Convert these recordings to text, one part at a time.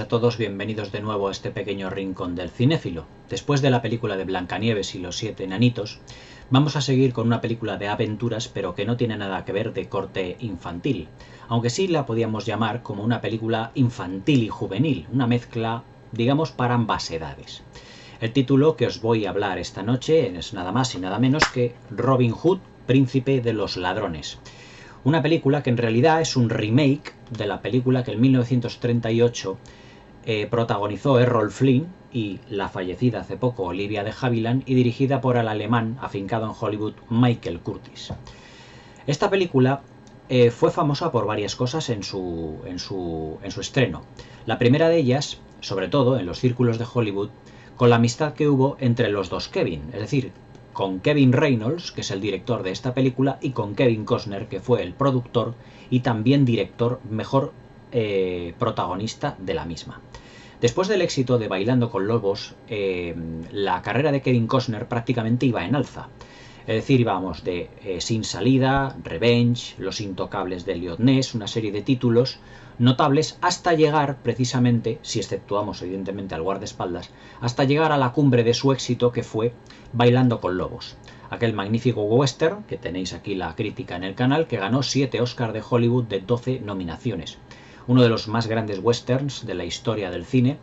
a todos, bienvenidos de nuevo a este pequeño rincón del cinéfilo. Después de la película de Blancanieves y los 7 enanitos, vamos a seguir con una película de aventuras, pero que no tiene nada que ver de corte infantil, aunque sí la podíamos llamar como una película infantil y juvenil, una mezcla, digamos, para ambas edades. El título que os voy a hablar esta noche es nada más y nada menos que Robin Hood, Príncipe de los Ladrones. Una película que en realidad es un remake de la película que en 1938 protagonizó Errol Flynn y la fallecida hace poco Olivia de Havilland, y dirigida por el alemán afincado en Hollywood Michael Curtiz. Esta película fue famosa por varias cosas en su estreno. La primera de ellas, sobre todo en los círculos de Hollywood, con la amistad que hubo entre los dos Kevin, es decir, con Kevin Reynolds, que es el director de esta película, y con Kevin Costner, que fue el productor y también director, mejor protagonista de la misma. Después del éxito de Bailando con Lobos, la carrera de Kevin Costner prácticamente iba en alza. Es decir, íbamos de Sin Salida, Revenge, Los Intocables de Elliot Ness, una serie de títulos notables, hasta llegar precisamente, si exceptuamos evidentemente al guardaespaldas, hasta llegar a la cumbre de su éxito, que fue Bailando con Lobos, aquel magnífico western, que tenéis aquí la crítica en el canal, que ganó 7 Oscars de Hollywood de 12 nominaciones. Uno de los más grandes westerns de la historia del cine,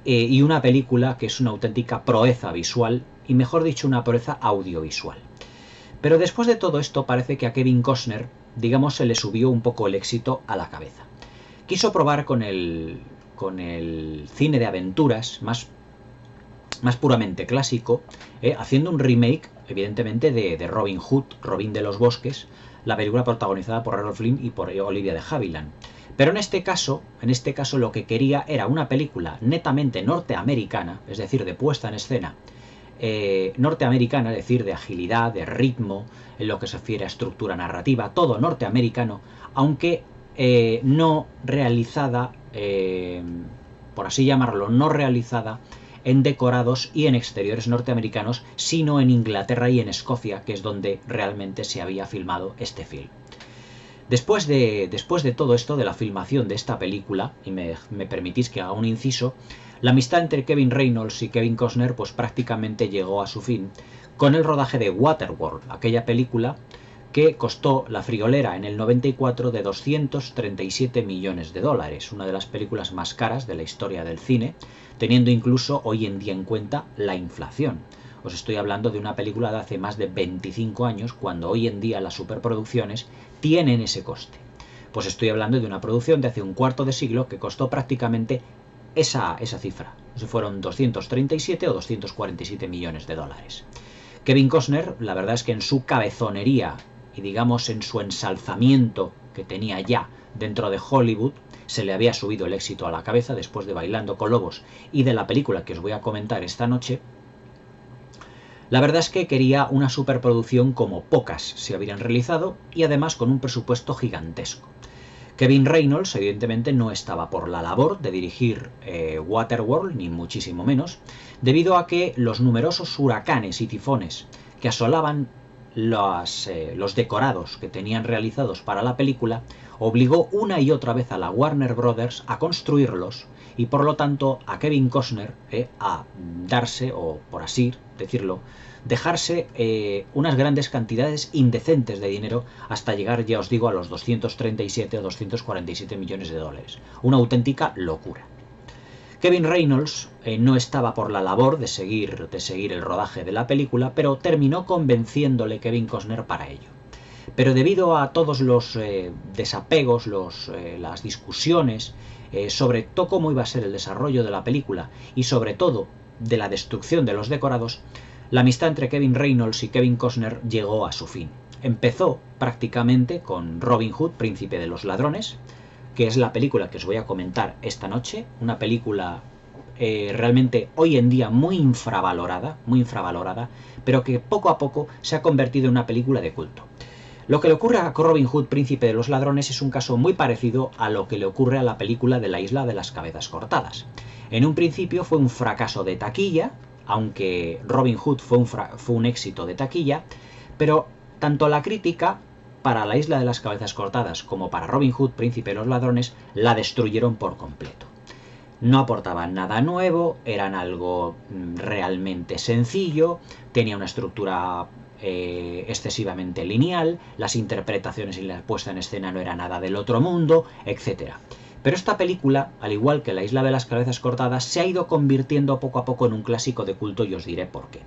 y una película que es una auténtica proeza visual, y mejor dicho, una proeza audiovisual. Pero después de todo esto parece que a Kevin Costner, digamos, se le subió un poco el éxito a la cabeza. Quiso probar con el cine de aventuras más puramente clásico, haciendo un remake, evidentemente, de Robin Hood, Robin de los Bosques, la película protagonizada por Errol Flynn y por Olivia de Havilland. Pero en este caso lo que quería era una película netamente norteamericana, es decir, de puesta en escena norteamericana, es decir, de agilidad, de ritmo, en lo que se refiere a estructura narrativa, todo norteamericano, aunque no realizada, por así llamarlo, no realizada en decorados y en exteriores norteamericanos, sino en Inglaterra y en Escocia, que es donde realmente se había filmado este film. Después de todo esto, de la filmación de esta película, y me permitís que haga un inciso, la amistad entre Kevin Reynolds y Kevin Costner pues prácticamente llegó a su fin con el rodaje de Waterworld, aquella película que costó la friolera en el 94 de 237 millones de dólares, una de las películas más caras de la historia del cine, teniendo incluso hoy en día en cuenta la inflación. Os estoy hablando de una película de hace más de 25 años, cuando hoy en día las superproducciones tienen ese coste. Pues estoy hablando de una producción de hace un cuarto de siglo que costó prácticamente esa cifra. Si fueron 237 o 247 millones de dólares. Kevin Costner, la verdad es que en su cabezonería y digamos en su ensalzamiento que tenía ya dentro de Hollywood, se le había subido el éxito a la cabeza después de Bailando con Lobos y de la película que os voy a comentar esta noche. La verdad es que quería una superproducción como pocas se habrían realizado, y además con un presupuesto gigantesco. Kevin Reynolds evidentemente no estaba por la labor de dirigir Waterworld, ni muchísimo menos, debido a que los numerosos huracanes y tifones que asolaban los decorados que tenían realizados para la película obligó una y otra vez a la Warner Brothers a construirlos, y por lo tanto a Kevin Costner a darse, o por así decirlo, dejarse unas grandes cantidades indecentes de dinero hasta llegar, ya os digo, a los 237 o 247 millones de dólares. Una auténtica locura. Kevin Reynolds no estaba por la labor de seguir el rodaje de la película, pero terminó convenciéndole Kevin Costner para ello. Pero debido a todos los desapegos, las discusiones sobre todo cómo iba a ser el desarrollo de la película y sobre todo de la destrucción de los decorados, la amistad entre Kevin Reynolds y Kevin Costner llegó a su fin. Empezó prácticamente con Robin Hood, Príncipe de los Ladrones, que es la película que os voy a comentar esta noche, una película realmente hoy en día muy infravalorada, pero que poco a poco se ha convertido en una película de culto. Lo que le ocurre a Robin Hood, Príncipe de los Ladrones, es un caso muy parecido a lo que le ocurre a la película de La Isla de las Cabezas Cortadas. En un principio fue un fracaso de taquilla, aunque Robin Hood fue un éxito de taquilla, pero tanto la crítica para La Isla de las Cabezas Cortadas como para Robin Hood, Príncipe de los Ladrones, la destruyeron por completo. No aportaban nada nuevo, eran algo realmente sencillo, tenía una estructura excesivamente lineal, las interpretaciones y la puesta en escena no era nada del otro mundo, etc. Pero esta película, al igual que La isla de las cabezas cortadas, se ha ido convirtiendo poco a poco en un clásico de culto y os diré por qué.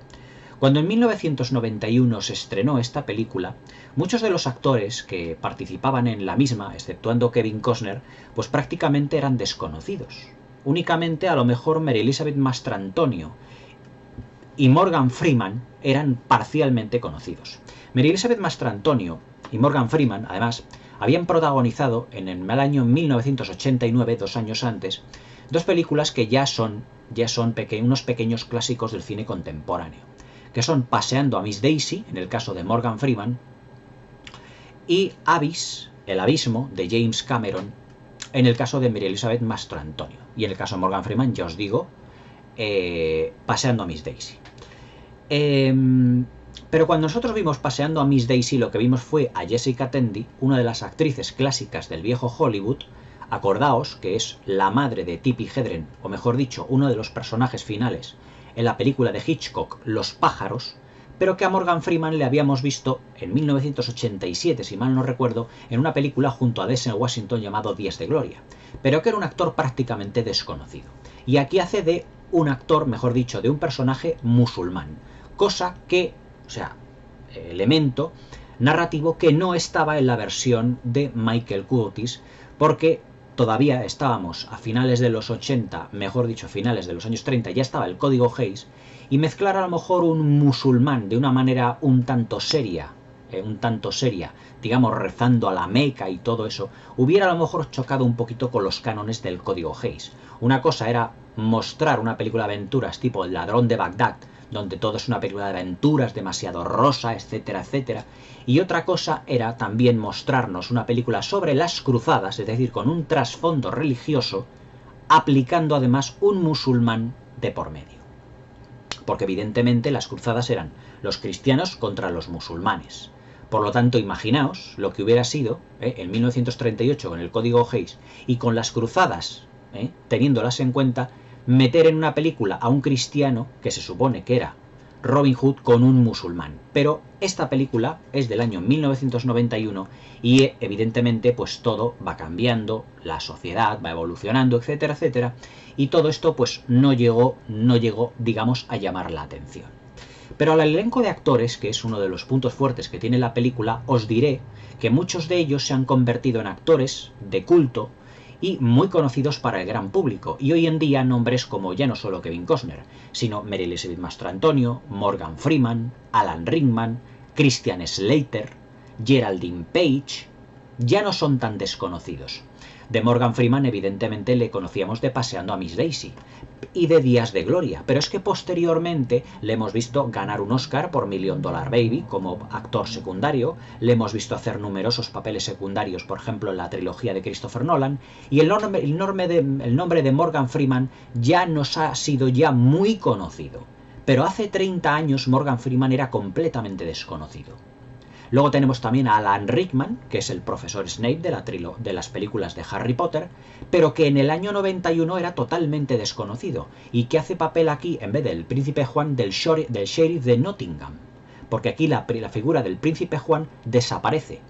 Cuando en 1991 se estrenó esta película, muchos de los actores que participaban en la misma, exceptuando Kevin Costner, pues prácticamente eran desconocidos. Únicamente a lo mejor Mary Elizabeth Mastrantonio y Morgan Freeman eran parcialmente conocidos. Mary Elizabeth Mastrantonio y Morgan Freeman, además, habían protagonizado en el año 1989, 2 años antes, dos películas que ya son unos pequeños clásicos del cine contemporáneo, que son Paseando a Miss Daisy, en el caso de Morgan Freeman, y Abyss, El abismo, de James Cameron, en el caso de Mary Elizabeth Mastrantonio. Y en el caso de Morgan Freeman, ya os digo, Paseando a Miss Daisy. Pero cuando nosotros vimos Paseando a Miss Daisy, lo que vimos fue a Jessica Tandy, una de las actrices clásicas del viejo Hollywood. Acordaos que es la madre de Tippi Hedren, o mejor dicho, uno de los personajes finales en la película de Hitchcock, Los pájaros, pero que a Morgan Freeman le habíamos visto en 1987, si mal no recuerdo, en una película junto a Denzel Washington llamado Días de Gloria, pero que era un actor prácticamente desconocido. Y aquí hace de un actor, mejor dicho, de un personaje musulmán, cosa que, o sea, elemento narrativo que no estaba en la versión de Michael Curtiz, porque todavía estábamos a finales de los 80, mejor dicho, a finales de los años 30, ya estaba el código Hays, y mezclar a lo mejor un musulmán de una manera un tanto seria, digamos, rezando a la Meca y todo eso, hubiera a lo mejor chocado un poquito con los cánones del código Hays. Una cosa era mostrar una película de aventuras tipo El ladrón de Bagdad, donde todo es una película de aventuras demasiado rosa, etcétera, etcétera. Y otra cosa era también mostrarnos una película sobre las cruzadas, es decir, con un trasfondo religioso, aplicando además un musulmán de por medio. Porque evidentemente las cruzadas eran los cristianos contra los musulmanes. Por lo tanto, imaginaos lo que hubiera sido en 1938 con el código Hays y con las cruzadas, teniéndolas en cuenta, meter en una película a un cristiano, que se supone que era Robin Hood, con un musulmán. Pero esta película es del año 1991 y evidentemente pues todo va cambiando, la sociedad va evolucionando, etcétera, etcétera, y todo esto pues no llegó, digamos, a llamar la atención. Pero al elenco de actores, que es uno de los puntos fuertes que tiene la película, os diré que muchos de ellos se han convertido en actores de culto y muy conocidos para el gran público, y hoy en día nombres como ya no solo Kevin Costner, sino Mary Elizabeth Mastrantonio, Morgan Freeman, Alan Rickman, Christian Slater, Geraldine Page, ya no son tan desconocidos. De Morgan Freeman evidentemente le conocíamos de Paseando a Miss Daisy y de Días de Gloria, pero es que posteriormente le hemos visto ganar un Oscar por $1 Million Baby como actor secundario, le hemos visto hacer numerosos papeles secundarios, por ejemplo en la trilogía de Christopher Nolan, y el nombre de Morgan Freeman ya nos ha sido ya muy conocido, pero hace 30 años Morgan Freeman era completamente desconocido. Luego tenemos también a Alan Rickman, que es el profesor Snape de las películas de Harry Potter, pero que en el año 91 era totalmente desconocido y que hace papel aquí, en vez del príncipe Juan, del sheriff de Nottingham. Porque aquí la figura del príncipe Juan desaparece.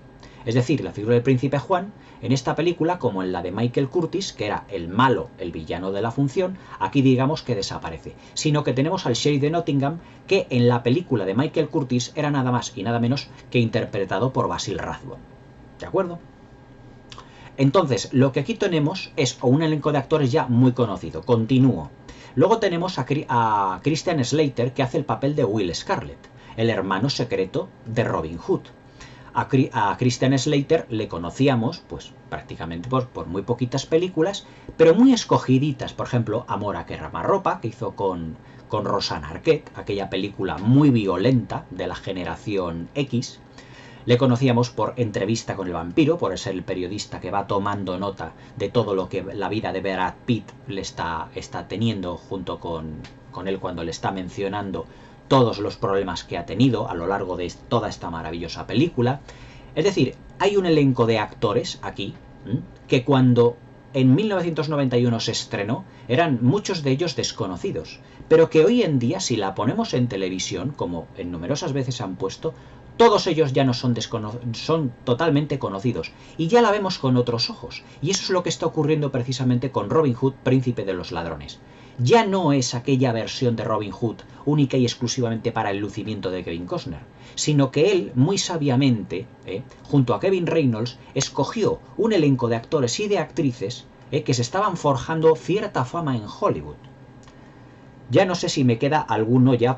Es decir, la figura del príncipe Juan, en esta película, como en la de Michael Curtiz, que era el malo, el villano de la función, aquí digamos que desaparece. Sino que tenemos al sheriff de Nottingham, que en la película de Michael Curtiz era nada más y nada menos que interpretado por Basil Rathbone. ¿De acuerdo? Entonces, lo que aquí tenemos es un elenco de actores ya muy conocido. Continúo. Luego tenemos a Christian Slater, que hace el papel de Will Scarlet, el hermano secreto de Robin Hood. A Christian Slater le conocíamos pues prácticamente por muy poquitas películas, pero muy escogiditas. Por ejemplo, Amor a querrarropa, que hizo con Rosanna Arquette, aquella película muy violenta de la generación X. Le conocíamos por Entrevista con el vampiro, por ser el periodista que va tomando nota de todo lo que la vida de Brad Pitt le está teniendo junto con él cuando le está mencionando todos los problemas que ha tenido a lo largo de toda esta maravillosa película. Es decir, hay un elenco de actores aquí que cuando en 1991 se estrenó, eran muchos de ellos desconocidos, pero que hoy en día, si la ponemos en televisión, como en numerosas veces han puesto, todos ellos ya no son son totalmente conocidos, y ya la vemos con otros ojos, y eso es lo que está ocurriendo precisamente con Robin Hood, Príncipe de los Ladrones. Ya no es aquella versión de Robin Hood única y exclusivamente para el lucimiento de Kevin Costner, sino que él, muy sabiamente, junto a Kevin Reynolds, escogió un elenco de actores y de actrices que se estaban forjando cierta fama en Hollywood. Ya no sé si me queda alguno ya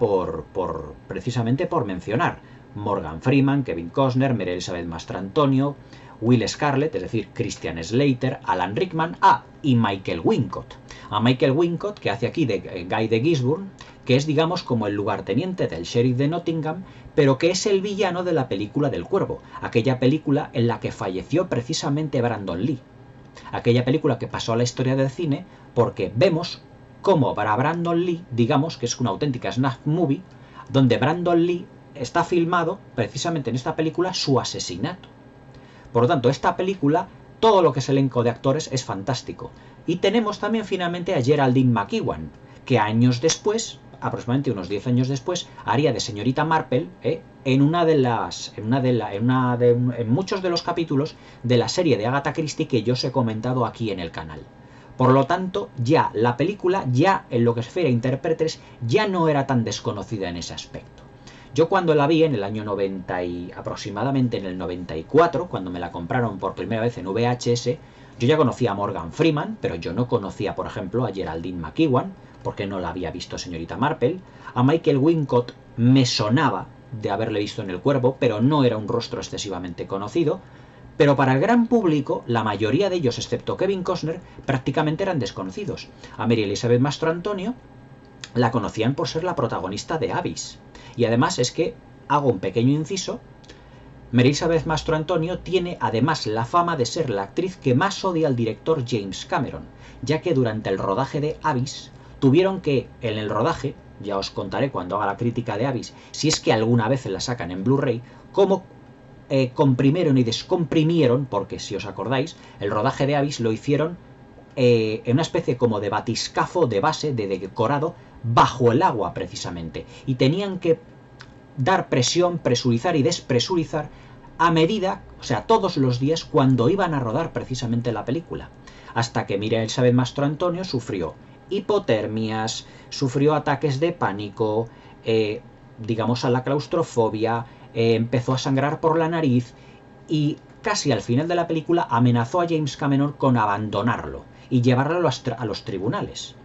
precisamente por mencionar. Morgan Freeman, Kevin Costner, Mary Elizabeth Mastrantonio, Will Scarlett, es decir, Christian Slater, Alan Rickman, y Michael Wincott. A Michael Wincott, que hace aquí de Guy de Gisborne, que es, digamos, como el lugarteniente del sheriff de Nottingham, pero que es el villano de la película del Cuervo, aquella película en la que falleció precisamente Brandon Lee. Aquella película que pasó a la historia del cine porque vemos cómo para Brandon Lee, digamos que es una auténtica snuff movie, donde Brandon Lee está filmado precisamente en esta película su asesinato. Por lo tanto, esta película, todo lo que es elenco de actores es fantástico. Y tenemos también finalmente a Geraldine McEwan, que años después, aproximadamente unos 10 años después, haría de señorita Marple en muchos de los capítulos de la serie de Agatha Christie que yo os he comentado aquí en el canal. Por lo tanto, ya la película, ya en lo que se refiere a intérpretes, ya no era tan desconocida en ese aspecto. Yo cuando la vi en el año 90 y aproximadamente en el 94, cuando me la compraron por primera vez en VHS, yo ya conocía a Morgan Freeman, pero yo no conocía, por ejemplo, a Geraldine McEwan, porque no la había visto señorita Marple. A Michael Wincott me sonaba de haberle visto en El Cuervo, pero no era un rostro excesivamente conocido. Pero para el gran público, la mayoría de ellos, excepto Kevin Costner, prácticamente eran desconocidos. A Mary Elizabeth Mastrantonio la conocían por ser la protagonista de Abyss. Y además es que, hago un pequeño inciso, Mary Elizabeth Mastrantonio tiene además la fama de ser la actriz que más odia al director James Cameron, ya que durante el rodaje de Abyss tuvieron que, en el rodaje, ya os contaré cuando haga la crítica de Abyss, si es que alguna vez la sacan en Blu-ray, cómo comprimieron y descomprimieron, porque si os acordáis, el rodaje de Abyss lo hicieron en una especie como de batiscafo de base, de decorado, bajo el agua precisamente, y tenían que dar presión, presurizar y despresurizar a medida, o sea, todos los días cuando iban a rodar precisamente la película, hasta que Mary Elizabeth Mastrantonio sufrió hipotermias, sufrió ataques de pánico, digamos a la claustrofobia, empezó a sangrar por la nariz y casi al final de la película amenazó a James Cameron con abandonarlo y llevarlo a los tribunales.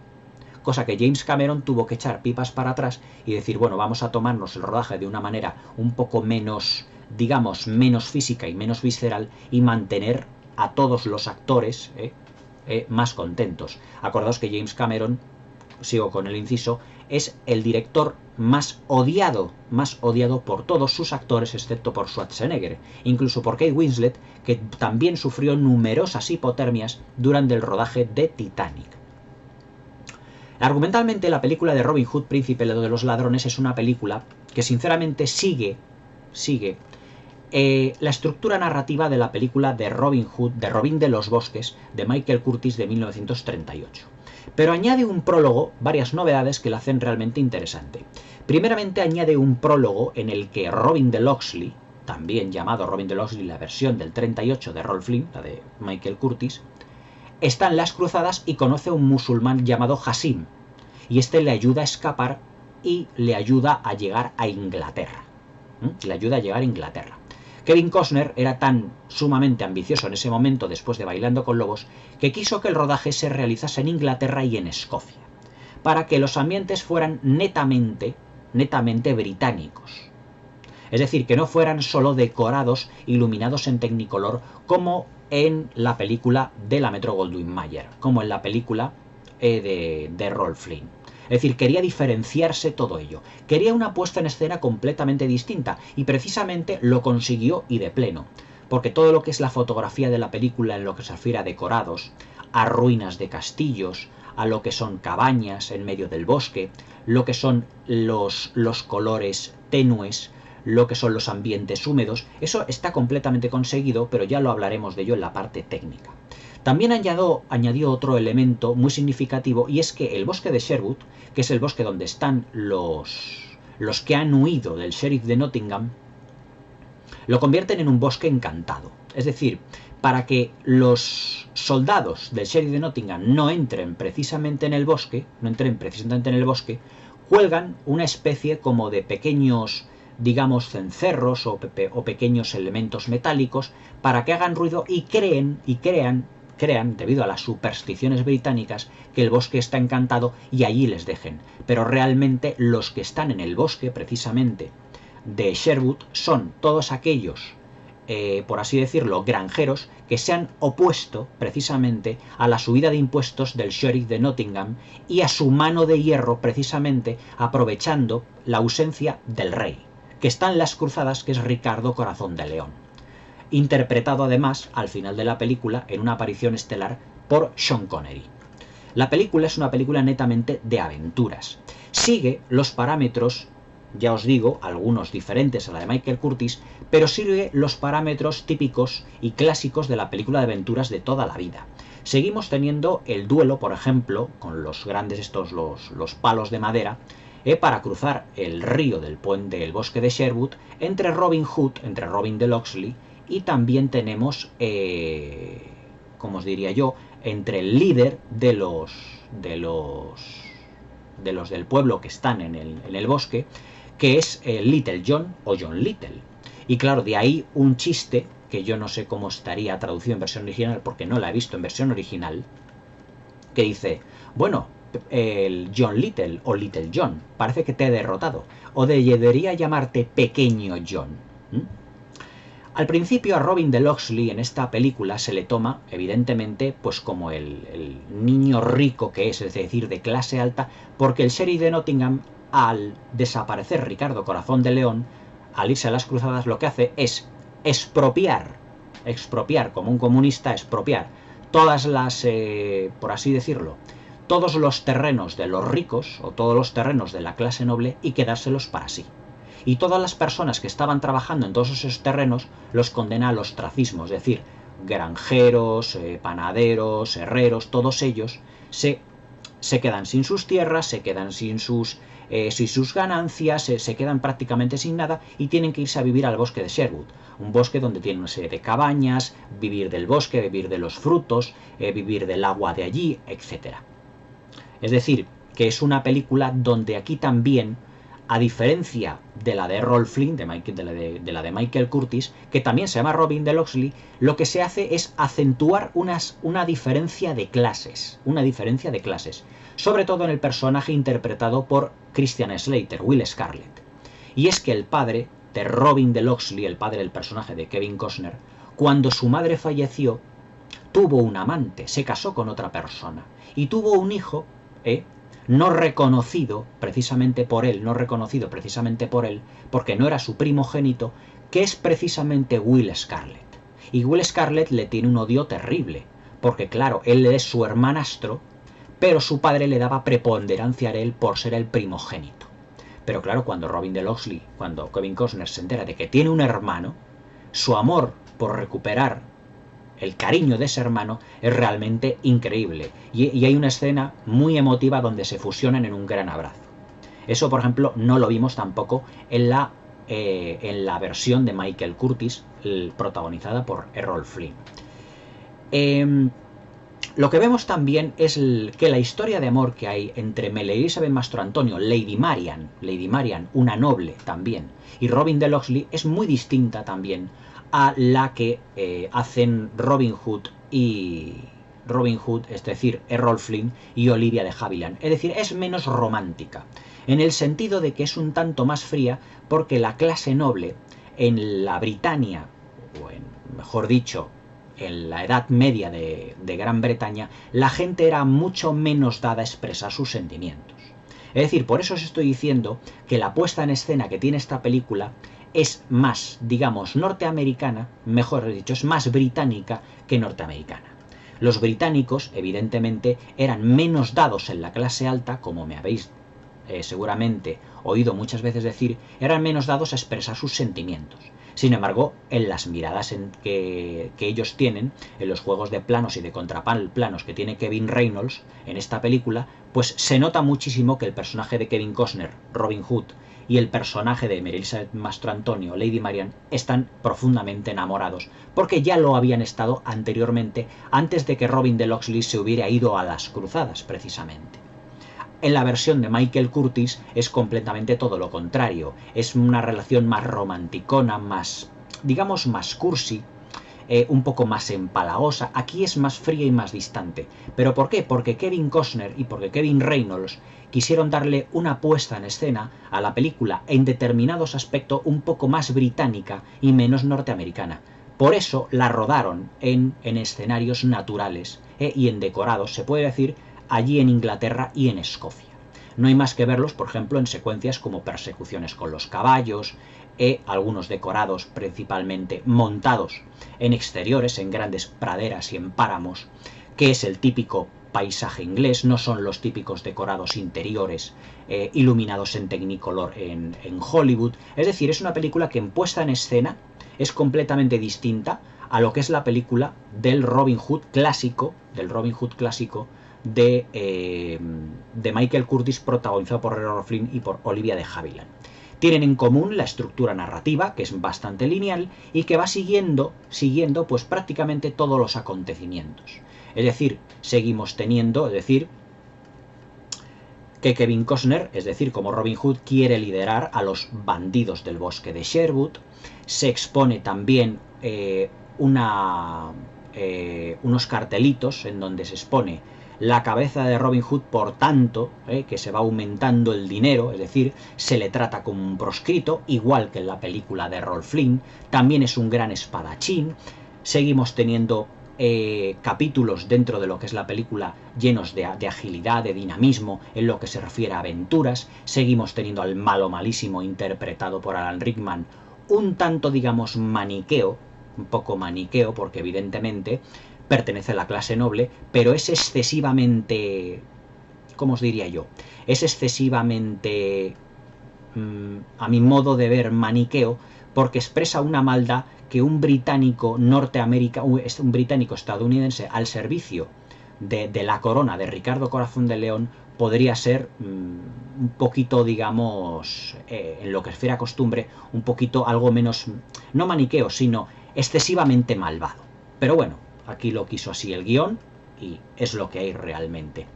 Cosa que James Cameron tuvo que echar pipas para atrás y decir, bueno, vamos a tomarnos el rodaje de una manera un poco menos, digamos, menos física y menos visceral y mantener a todos los actores más contentos. Acordaos que James Cameron, sigo con el inciso, es el director más odiado por todos sus actores, excepto por Schwarzenegger, incluso por Kate Winslet, que también sufrió numerosas hipotermias durante el rodaje de Titanic. Argumentalmente, la película de Robin Hood, Príncipe de los Ladrones, es una película que sinceramente sigue la estructura narrativa de la película de Robin Hood, de Robin de los Bosques, de Michael Curtis de 1938. Pero añade un prólogo, varias novedades que la hacen realmente interesante. Primeramente añade un prólogo en el que Robin de Locksley, también llamado Robin de Locksley, la versión del 38 de Rolf Flynn, la de Michael Curtis, está en las cruzadas y conoce a un musulmán llamado Hasim, y este le ayuda a escapar y le ayuda a llegar a Inglaterra. Kevin Costner era tan sumamente ambicioso en ese momento, después de Bailando con Lobos, que quiso que el rodaje se realizase en Inglaterra y en Escocia, para que los ambientes fueran netamente británicos. Es decir, que no fueran solo decorados iluminados en Technicolor como en la película de la Metro-Goldwyn-Mayer, como en la película de Rolf Flynn. Es decir, quería diferenciarse todo ello. Quería una puesta en escena completamente distinta y precisamente lo consiguió y de pleno. Porque todo lo que es la fotografía de la película en lo que se refiere a decorados, a ruinas de castillos, a lo que son cabañas en medio del bosque, lo que son los colores tenues, lo que son los ambientes húmedos, eso está completamente conseguido, pero ya lo hablaremos de ello en la parte técnica. También añadió otro elemento muy significativo, y es que el bosque de Sherwood, que es el bosque donde están los que han huido del sheriff de Nottingham, lo convierten en un bosque encantado. Es decir, para que los soldados del sheriff de Nottingham no entren precisamente en el bosque, cuelgan una especie como de pequeños, digamos, cencerros o pequeños elementos metálicos para que hagan ruido y crean, debido a las supersticiones británicas, que el bosque está encantado y allí les dejen. Pero realmente los que están en el bosque, precisamente, de Sherwood, son todos aquellos, por así decirlo, granjeros que se han opuesto precisamente a la subida de impuestos del sheriff de Nottingham y a su mano de hierro, precisamente aprovechando la ausencia del rey, que está en las cruzadas, que es Ricardo Corazón de León, interpretado además al final de la película en una aparición estelar por Sean Connery. La película es una película netamente de aventuras. Sigue los parámetros, ya os digo, algunos diferentes a la de Michael Curtiz, pero sigue los parámetros típicos y clásicos de la película de aventuras de toda la vida. Seguimos teniendo el duelo, por ejemplo, con los grandes los palos de madera, para cruzar el río del puente del bosque de Sherwood, entre Robin Hood, entre Robin de Locksley, y también tenemos, como os diría yo, entre el líder de los del pueblo que están en el bosque, que es Little John o John Little. Y claro, de ahí un chiste que yo no sé cómo estaría traducido en versión original, porque no la he visto en versión original, que dice, bueno, el John Little o Little John, parece que te he derrotado, o debería llamarte Pequeño John. Al principio a Robin de Locksley en esta película se le toma, evidentemente, pues como el niño rico que es decir, de clase alta, porque el sheriff de Nottingham, al desaparecer Ricardo Corazón de León, al irse a las cruzadas, lo que hace es expropiar como un comunista, expropiar todas las, por así decirlo, todos los terrenos de los ricos o todos los terrenos de la clase noble y quedárselos para sí. Y todas las personas que estaban trabajando en todos esos terrenos los condena al ostracismo, es decir, granjeros, panaderos, herreros, todos ellos se quedan sin sus tierras, se quedan sin sus ganancias, se quedan prácticamente sin nada y tienen que irse a vivir al bosque de Sherwood, un bosque donde tienen una serie de cabañas, vivir del bosque, vivir de los frutos, vivir del agua de allí, etc. Es decir, que es una película donde aquí también, a diferencia de la de Errol Flynn, de la de Michael Curtiz, que también se llama Robin de Locksley, lo que se hace es acentuar una diferencia de clases, sobre todo en el personaje interpretado por Christian Slater, Will Scarlet. Y es que el padre de Robin de Locksley, el padre del personaje de Kevin Costner, cuando su madre falleció, tuvo un amante, se casó con otra persona y tuvo un hijo, no reconocido precisamente por él, porque no era su primogénito, que es precisamente Will Scarlet. Y Will Scarlet le tiene un odio terrible, porque claro, él es su hermanastro, pero su padre le daba preponderancia a él por ser el primogénito. Pero claro, cuando Kevin Costner se entera de que tiene un hermano, su amor por recuperar el cariño de ese hermano es realmente increíble. Y hay una escena muy emotiva donde se fusionan en un gran abrazo. Eso, por ejemplo, no lo vimos tampoco en la versión de Michael Curtiz, protagonizada por Errol Flynn. Lo que vemos también es que la historia de amor que hay entre Mary Elizabeth Mastro-Antonio, Lady Marian, una noble también, y Robin de Locksley es muy distinta también a la que hacen Robin Hood, es decir, Errol Flynn y Olivia de Havilland. Es decir, es menos romántica, en el sentido de que es un tanto más fría, porque la clase noble en la Britania, mejor dicho, en la Edad Media de Gran Bretaña, la gente era mucho menos dada a expresar sus sentimientos. Es decir, por eso os estoy diciendo que la puesta en escena que tiene esta película es más, digamos, norteamericana, mejor dicho, es más británica que norteamericana. Los británicos, evidentemente, eran menos dados en la clase alta, como me habéis seguramente oído muchas veces decir, eran menos dados a expresar sus sentimientos. Sin embargo, en las miradas que ellos tienen, en los juegos de planos y de contraplanos que tiene Kevin Reynolds en esta película, pues se nota muchísimo que el personaje de Kevin Costner, Robin Hood, y el personaje de Mary Elizabeth Mastrantonio, Lady Marian, están profundamente enamorados, porque ya lo habían estado anteriormente, antes de que Robin de Locksley se hubiera ido a las cruzadas, precisamente. En la versión de Michael Curtiz es completamente todo lo contrario, es una relación más romanticona, más, digamos, más cursi, un poco más empalagosa. Aquí es más fría y más distante. ¿Pero por qué? Porque Kevin Costner y porque Kevin Reynolds quisieron darle una puesta en escena a la película en determinados aspectos un poco más británica y menos norteamericana. Por eso la rodaron en escenarios naturales y en decorados, se puede decir, allí en Inglaterra y en Escocia. No hay más que verlos, por ejemplo, en secuencias como persecuciones con los caballos, algunos decorados principalmente montados en exteriores, en grandes praderas y en páramos, que es el típico paisaje inglés, no son los típicos decorados interiores iluminados en Technicolor en Hollywood. Es decir, es una película que en puesta en escena es completamente distinta a lo que es la película del Robin Hood clásico, de Michael Curtiz, protagonizado por Errol Flynn y por Olivia de Havilland. Tienen en común la estructura narrativa, que es bastante lineal y que va siguiendo pues prácticamente todos los acontecimientos. Es decir, seguimos teniendo, que Kevin Costner, es decir, como Robin Hood, quiere liderar a los bandidos del bosque de Sherwood. Se expone también unos cartelitos en donde se expone la cabeza de Robin Hood, por tanto, que se va aumentando el dinero, es decir, se le trata como un proscrito, igual que en la película de Errol Flynn. También es un gran espadachín. Seguimos teniendo capítulos dentro de lo que es la película llenos de agilidad, de dinamismo, en lo que se refiere a aventuras. Seguimos teniendo al malo malísimo interpretado por Alan Rickman, un tanto, digamos, maniqueo, un poco maniqueo, porque evidentemente pertenece a la clase noble, pero es excesivamente, ¿cómo os diría yo? Es excesivamente, a mi modo de ver, maniqueo, porque expresa una maldad que un británico un británico estadounidense al servicio de la corona de Ricardo Corazón de León podría ser un poquito, digamos, en lo que refiere a costumbre, un poquito algo menos, no maniqueo, sino excesivamente malvado. Pero bueno, aquí lo quiso así el guión y es lo que hay realmente.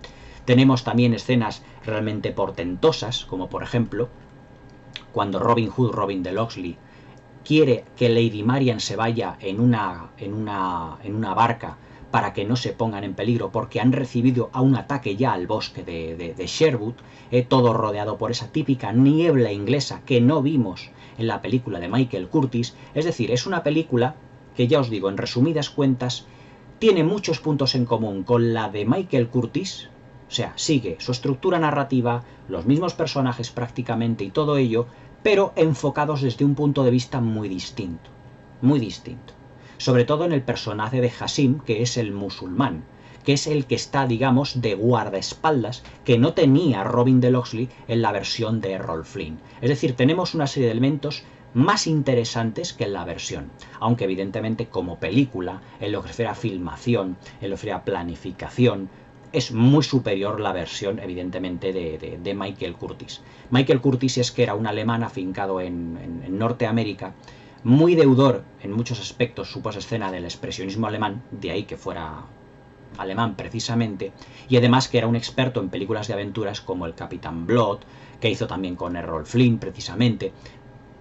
Tenemos también escenas realmente portentosas, como por ejemplo, cuando Robin Hood, Robin de Locksley, quiere que Lady Marian se vaya en una barca para que no se pongan en peligro, porque han recibido a un ataque ya al bosque de Sherwood, todo rodeado por esa típica niebla inglesa que no vimos en la película de Michael Curtiz. Es decir, es una película que, ya os digo, en resumidas cuentas, tiene muchos puntos en común con la de Michael Curtiz, o sea, sigue su estructura narrativa, los mismos personajes prácticamente y todo ello, pero enfocados desde un punto de vista muy distinto, sobre todo en el personaje de Hasim, que es el musulmán, que es el que está, digamos, de guardaespaldas, que no tenía Robin de Locksley en la versión de Errol Flynn. Es decir, tenemos una serie de elementos más interesantes que en la versión, aunque evidentemente como película, en lo que se refiere a filmación, en lo que se refiere a planificación, es muy superior la versión, evidentemente, de Michael Curtiz. Michael Curtiz es que era un alemán afincado en Norteamérica, muy deudor en muchos aspectos, su escena del expresionismo alemán, de ahí que fuera alemán precisamente, y además que era un experto en películas de aventuras como el Capitán Blood, que hizo también con Errol Flynn precisamente,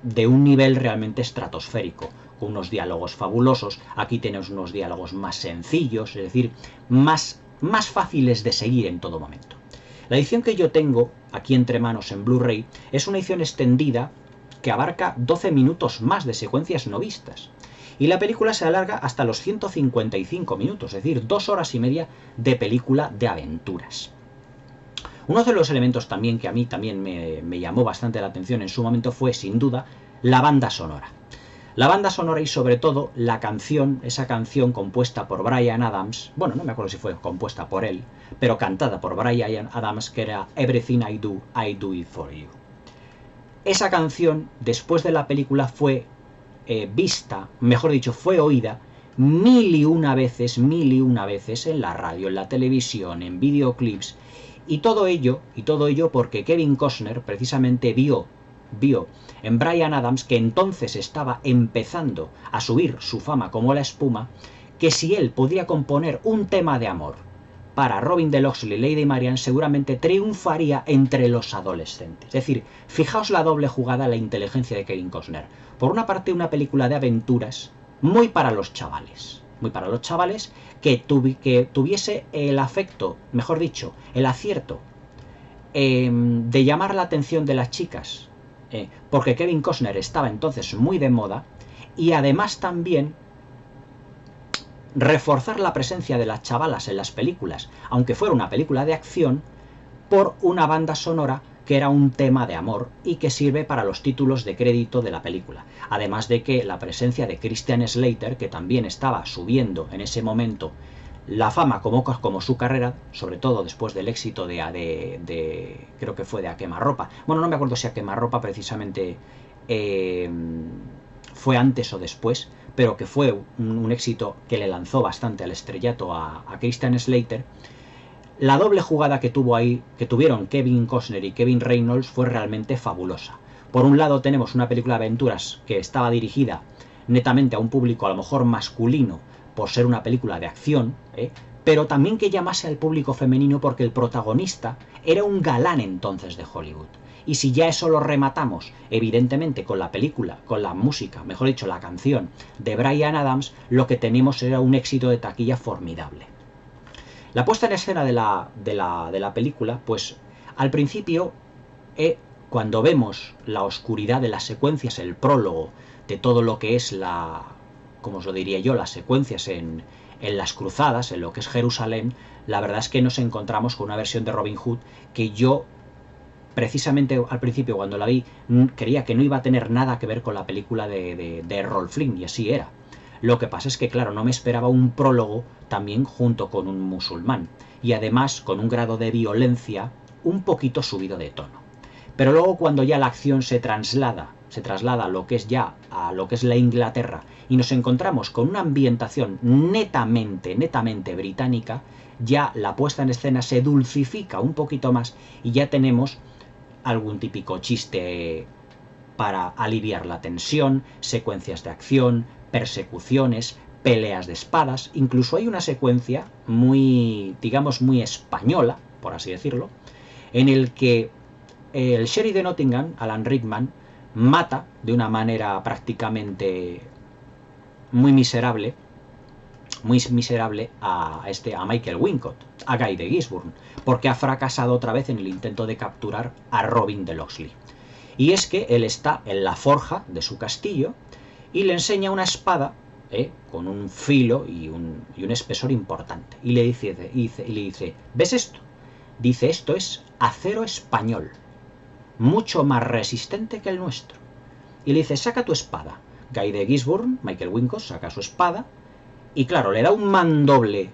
de un nivel realmente estratosférico, con unos diálogos fabulosos. Aquí tenemos unos diálogos más sencillos, es decir, más fáciles de seguir en todo momento. La edición que yo tengo aquí entre manos en Blu-ray es una edición extendida que abarca 12 minutos más de secuencias no vistas. Y la película se alarga hasta los 155 minutos, es decir, 2 horas y media de película de aventuras. Uno de los elementos también que a mí también me llamó bastante la atención en su momento fue, sin duda, la banda sonora. La banda sonora y sobre todo la canción, esa canción compuesta por Bryan Adams, bueno, no me acuerdo si fue compuesta por él, pero cantada por Bryan Adams, que era Everything I do it for you. Esa canción, después de la película, fue vista, mejor dicho, fue oída mil y una veces en la radio, en la televisión, en videoclips, y todo ello porque Kevin Costner precisamente vio en Bryan Adams, que entonces estaba empezando a subir su fama como la espuma, que si él podía componer un tema de amor para Robin de Locksley y Lady Marian, seguramente triunfaría entre los adolescentes. Es decir, fijaos la doble jugada, la inteligencia de Kevin Costner. Por una parte, una película de aventuras muy para los chavales, que tuviese el afecto, mejor dicho, el acierto de llamar la atención de las chicas, porque Kevin Costner estaba entonces muy de moda, y además también reforzar la presencia de las chavalas en las películas, aunque fuera una película de acción, por una banda sonora que era un tema de amor y que sirve para los títulos de crédito de la película. Además de que la presencia de Christian Slater, que también estaba subiendo en ese momento la fama como su carrera, sobre todo después del éxito creo que fue de A Quemarropa. Bueno, no me acuerdo si A Quemarropa precisamente fue antes o después, pero que fue un éxito que le lanzó bastante al estrellato a Christian Slater. La doble jugada que tuvieron Kevin Costner y Kevin Reynolds fue realmente fabulosa. Por un lado tenemos una película de aventuras que estaba dirigida netamente a un público a lo mejor masculino por ser una película de acción, pero también que llamase al público femenino porque el protagonista era un galán entonces de Hollywood. Y si ya eso lo rematamos, evidentemente, con la película, con la música, mejor dicho, la canción de Bryan Adams, lo que tenemos era un éxito de taquilla formidable. La puesta en escena de la película, pues al principio, cuando vemos la oscuridad de las secuencias, el prólogo de todo lo que es como os lo diría yo, las secuencias en las cruzadas, en lo que es Jerusalén, la verdad es que nos encontramos con una versión de Robin Hood que yo, precisamente al principio cuando la vi, creía que no iba a tener nada que ver con la película de Errol Flynn, y así era. Lo que pasa es que, claro, no me esperaba un prólogo también junto con un musulmán, y además con un grado de violencia un poquito subido de tono. Pero luego, cuando ya la acción se traslada a lo que es la Inglaterra, y nos encontramos con una ambientación netamente británica, ya la puesta en escena se dulcifica un poquito más y ya tenemos algún típico chiste para aliviar la tensión, secuencias de acción, persecuciones, peleas de espadas. Incluso hay una secuencia muy, digamos, muy española, por así decirlo, en el que el sheriff de Nottingham, Alan Rickman, mata de una manera prácticamente muy miserable a Michael Wincott, a Guy de Gisborne, porque ha fracasado otra vez en el intento de capturar a Robin de Locksley. Y es que él está en la forja de su castillo y le enseña una espada con un filo y un espesor importante. Y le dice, ¿ves esto? Dice, esto es acero español, mucho más resistente que el nuestro. Y le dice, saca tu espada. Guy de Gisborne, Michael Wincott, saca su espada y claro, le da un mandoble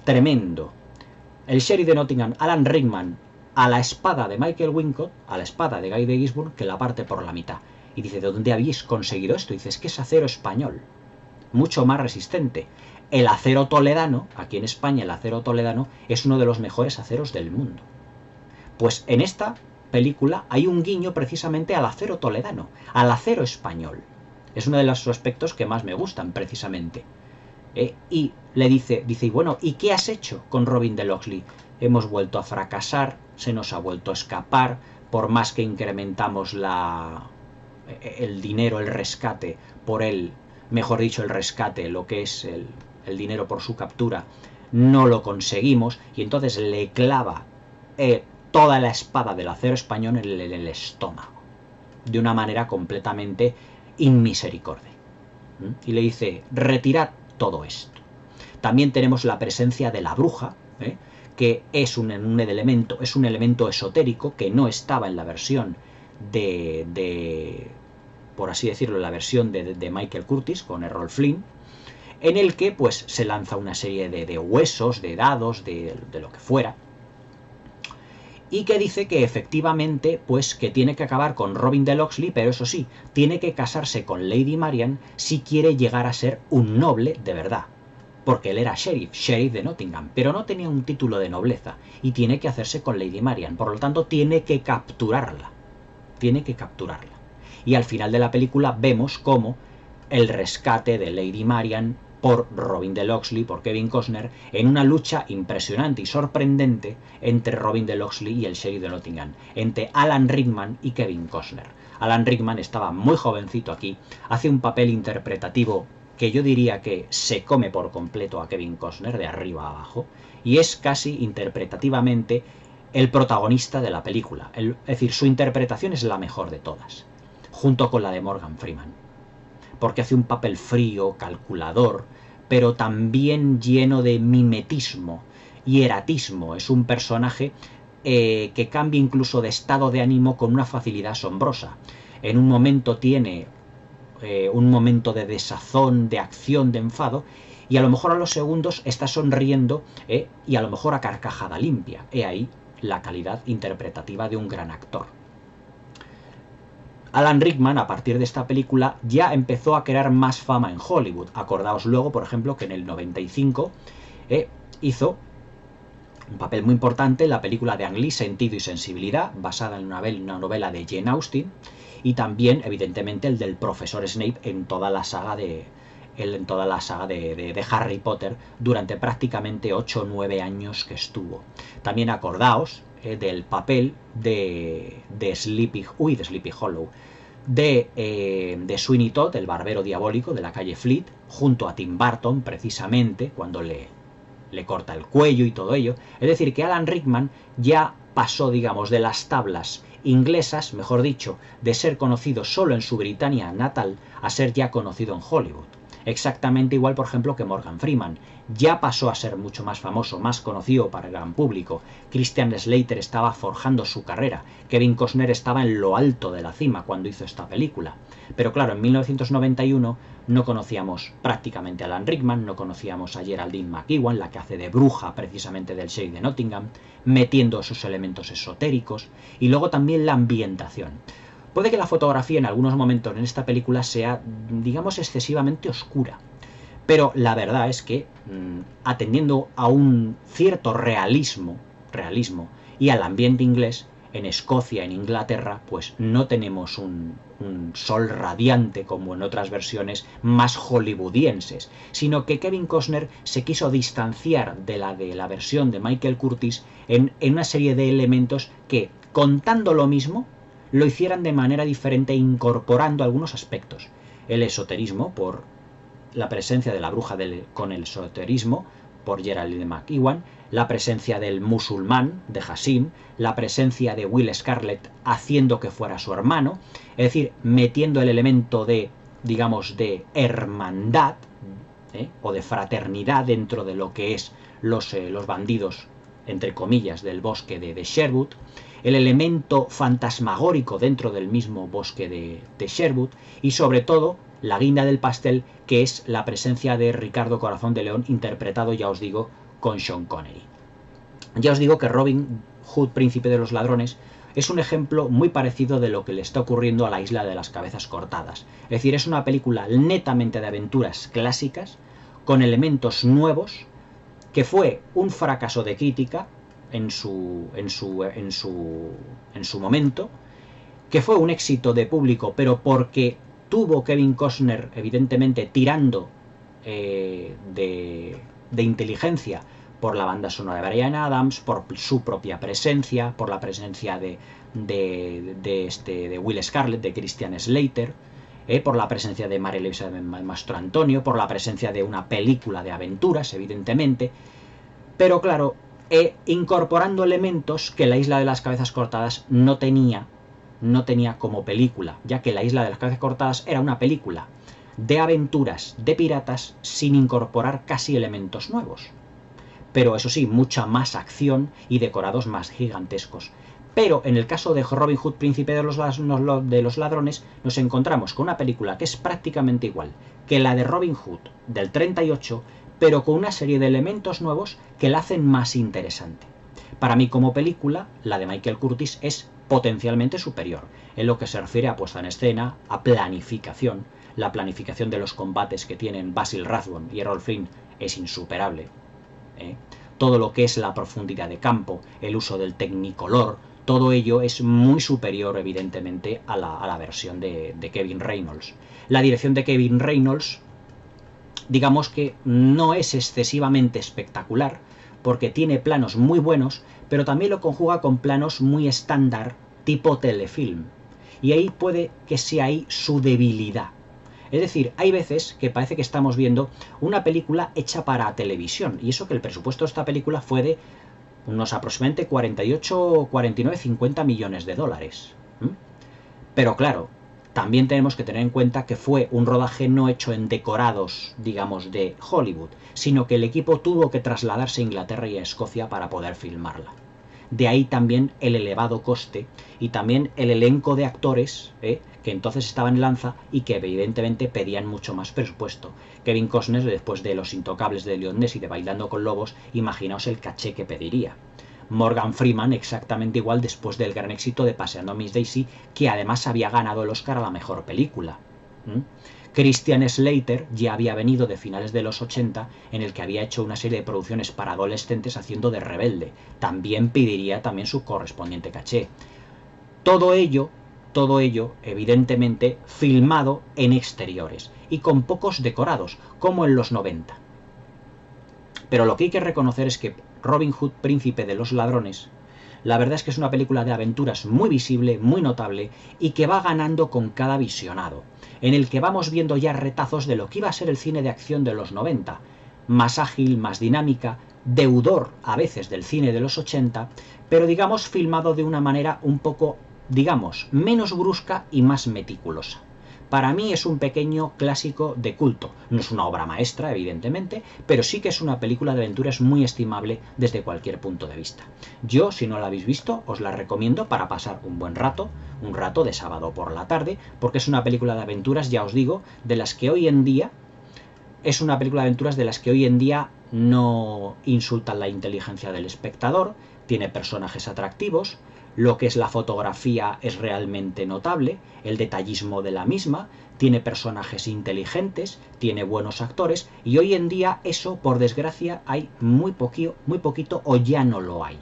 tremendo el sheriff de Nottingham, Alan Rickman, a la espada de Michael Wincott, a la espada de Guy de Gisborne, que la parte por la mitad. Y dice, ¿de dónde habéis conseguido esto? Y dice, es que es acero español, mucho más resistente. El acero toledano, aquí en España el acero toledano es uno de los mejores aceros del mundo. Pues en esta película hay un guiño precisamente al acero toledano, al acero español. Es uno de los aspectos que más me gustan precisamente. Y le dice, y bueno, ¿y qué has hecho con Robin de Locksley? Hemos vuelto a fracasar, se nos ha vuelto a escapar, por más que incrementamos el dinero, el rescate por él, mejor dicho, el rescate, lo que es el dinero por su captura, no lo conseguimos, y entonces le clava toda la espada del acero español en el estómago, de una manera completamente inmisericordia. Y le dice, retirad todo esto. También tenemos la presencia de la bruja, que es un elemento esotérico que no estaba en la versión de por así decirlo, la versión de Michael Curtiz con Errol Flynn, en el que pues se lanza una serie de huesos, de dados, de lo que fuera, y que dice que efectivamente pues que tiene que acabar con Robin de Locksley, pero eso sí, tiene que casarse con Lady Marian si quiere llegar a ser un noble de verdad, porque él era sheriff de Nottingham, pero no tenía un título de nobleza, y tiene que hacerse con Lady Marian, por lo tanto tiene que capturarla, y al final de la película vemos cómo el rescate de Lady Marian por Robin de Locksley, por Kevin Costner, en una lucha impresionante y sorprendente entre Robin de Locksley y el sheriff de Nottingham, entre Alan Rickman y Kevin Costner. Alan Rickman estaba muy jovencito aquí, hace un papel interpretativo que yo diría que se come por completo a Kevin Costner de arriba a abajo, y es casi interpretativamente el protagonista de la película, es decir, su interpretación es la mejor de todas, junto con la de Morgan Freeman, porque hace un papel frío, calculador, pero también lleno de mimetismo y eratismo. Es un personaje que cambia incluso de estado de ánimo con una facilidad asombrosa. En un momento tiene un momento de desazón, de acción, de enfado, y a lo mejor a los segundos está sonriendo y a lo mejor a carcajada limpia. He ahí la calidad interpretativa de un gran actor. Alan Rickman, a partir de esta película, ya empezó a crear más fama en Hollywood. Acordaos luego, por ejemplo, que en el 95 hizo un papel muy importante en la película de Ang Lee, Sentido y Sensibilidad, basada en una novela de Jane Austen, y también, evidentemente, el del profesor Snape en toda la saga de Harry Potter durante prácticamente 8 o 9 años que estuvo. También acordaos del papel de Sleepy Hollow, de Sweeney Todd, el barbero diabólico de la calle Fleet, junto a Tim Burton, precisamente, cuando le corta el cuello y todo ello. Es decir, que Alan Rickman ya pasó, digamos, de las tablas inglesas, mejor dicho, de ser conocido solo en su Britania natal, a ser ya conocido en Hollywood. Exactamente igual, por ejemplo, que Morgan Freeman. Ya pasó a ser mucho más famoso, más conocido para el gran público. Christian Slater estaba forjando su carrera. Kevin Costner estaba en lo alto de la cima cuando hizo esta película. Pero claro, en 1991 no conocíamos prácticamente a Alan Rickman, no conocíamos a Geraldine McEwan, la que hace de bruja precisamente del sheriff de Nottingham, metiendo sus elementos esotéricos, y luego también la ambientación. Puede que la fotografía en algunos momentos en esta película sea, digamos, excesivamente oscura, pero la verdad es que, atendiendo a un cierto realismo y al ambiente inglés, en Escocia, en Inglaterra, pues no tenemos un sol radiante como en otras versiones más hollywoodienses, sino que Kevin Costner se quiso distanciar de la versión de Michael Curtiz en una serie de elementos que, contando lo mismo, lo hicieran de manera diferente, incorporando algunos aspectos. El esoterismo, por la presencia de la bruja con el esoterismo, por Geraldine McEwan, la presencia del musulmán, de Hasim, la presencia de Will Scarlet haciendo que fuera su hermano, es decir, metiendo el elemento de, digamos, de hermandad o de fraternidad dentro de lo que es los bandidos, entre comillas, del bosque de Sherwood, el elemento fantasmagórico dentro del mismo bosque de Sherwood, y sobre todo la guinda del pastel, que es la presencia de Ricardo Corazón de León, interpretado, ya os digo, con Sean Connery. Ya os digo que Robin Hood, Príncipe de los Ladrones, es un ejemplo muy parecido de lo que le está ocurriendo a la Isla de las Cabezas Cortadas. Es decir, es una película netamente de aventuras clásicas, con elementos nuevos, que fue un fracaso de crítica en su momento, que fue un éxito de público, pero porque tuvo Kevin Costner, evidentemente, tirando de inteligencia por la banda sonora de Bryan Adams, por su propia presencia, por la presencia de Will Scarlet, de Christian Slater, por la presencia de Mary Elizabeth Mastro Antonio, por la presencia de una película de aventuras, evidentemente, pero claro, incorporando elementos que la Isla de las Cabezas Cortadas no tenía como película, ya que la Isla de las Cabezas Cortadas era una película de aventuras, de piratas, sin incorporar casi elementos nuevos. Pero eso sí, mucha más acción y decorados más gigantescos. Pero en el caso de Robin Hood, Príncipe de los Ladrones, nos encontramos con una película que es prácticamente igual que la de Robin Hood del 38, pero con una serie de elementos nuevos que la hacen más interesante. Para mí, como película, la de Michael Curtiz es potencialmente superior en lo que se refiere a puesta en escena, a planificación. La planificación de los combates que tienen Basil Rathbone y Errol Flynn es insuperable. Todo lo que es la profundidad de campo, el uso del Technicolor, todo ello es muy superior, evidentemente, a la versión de Kevin Reynolds. La dirección de Kevin Reynolds, digamos que no es excesivamente espectacular, porque tiene planos muy buenos, pero también lo conjuga con planos muy estándar, tipo telefilm. Y ahí puede que sea ahí su debilidad. Es decir, hay veces que parece que estamos viendo una película hecha para televisión, y eso que el presupuesto de esta película fue de unos aproximadamente 48, 49, 50 millones de dólares. Pero claro, también tenemos que tener en cuenta que fue un rodaje no hecho en decorados, digamos, de Hollywood, sino que el equipo tuvo que trasladarse a Inglaterra y a Escocia para poder filmarla. De ahí también el elevado coste y también el elenco de actores que entonces estaban en lanza y que evidentemente pedían mucho más presupuesto. Kevin Costner, después de Los Intocables de Leon Ness y de Bailando con Lobos, imaginaos el caché que pediría. Morgan Freeman exactamente igual después del gran éxito de Paseando a Miss Daisy, que además había ganado el Oscar a la mejor película. Christian Slater ya había venido de finales de los 80, en el que había hecho una serie de producciones para adolescentes haciendo de rebelde. También pediría también su correspondiente caché. Todo ello, evidentemente, filmado en exteriores y con pocos decorados, como en los 90. Pero lo que hay que reconocer es que Robin Hood, Príncipe de los Ladrones, la verdad es que es una película de aventuras muy visible, muy notable y que va ganando con cada visionado, en el que vamos viendo ya retazos de lo que iba a ser el cine de acción de los 90, más ágil, más dinámica, deudor a veces del cine de los 80, pero digamos filmado de una manera un poco, digamos, menos brusca y más meticulosa. Para mí es un pequeño clásico de culto. No es una obra maestra, evidentemente, pero sí que es una película de aventuras muy estimable desde cualquier punto de vista. Yo, si no la habéis visto, os la recomiendo para pasar un buen rato, un rato de sábado por la tarde, porque es una película de aventuras, ya os digo, de las que hoy en día no insultan la inteligencia del espectador, tiene personajes atractivos, lo que es la fotografía es realmente notable, el detallismo de la misma, tiene personajes inteligentes, tiene buenos actores, y hoy en día eso, por desgracia, hay muy poquito o ya no lo hay.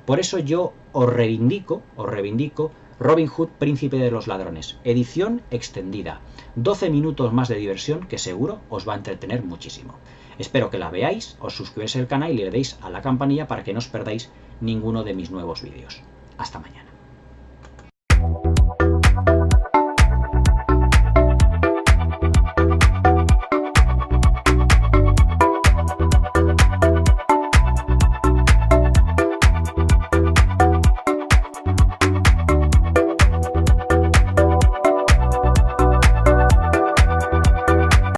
Por eso yo os reivindico Robin Hood, Príncipe de los Ladrones, edición extendida. 12 minutos más de diversión que seguro os va a entretener muchísimo. Espero que la veáis, os suscribáis al canal y le deis a la campanilla para que no os perdáis ninguno de mis nuevos vídeos. Hasta mañana.